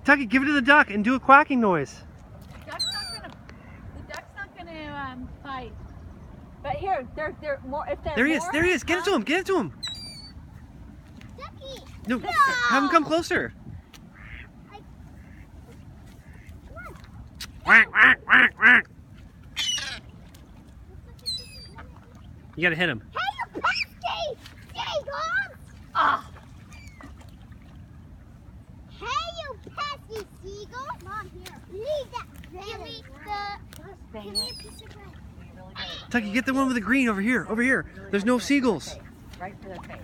Tucky, give it to the duck and do a quacking noise. The duck's not gonna fight. But here, they're more. If they're There he is. more, There he is. Get it to him. Get it to him. Ducky. No, have him come closer. Quack, quack, quack, quack. You gotta hit him. Hey, you pesky seagulls! Ah. Hey, you pesky seagulls! Mom, here. Leave that. Give me give me a piece of bread. Tucky, get the one with the green over here. Over here. There's no seagulls. Right to their face.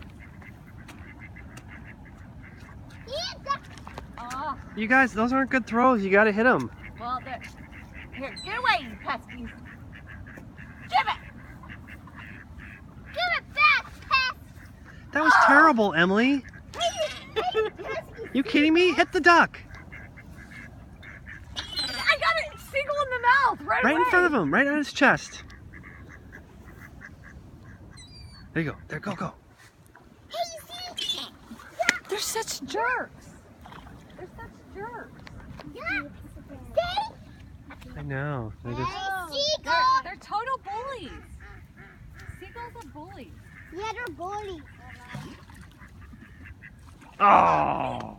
Oh. You guys, those aren't good throws. You gotta hit them. Well, here, get away, you peskies. Give it. Give it back, pest! That was terrible, Emily. Hey, pesky You kidding me? Hit the duck. I got a seagull in the mouth right Right away. in front of him. Right on his chest. There you go. There, go, go. Hey, see? They're such jerks. They're such jerks. Yeah. See? I know. They're just... Hey, seagull! They're total bullies. Seagulls are bullies. Yeah, they're bullies. Oh!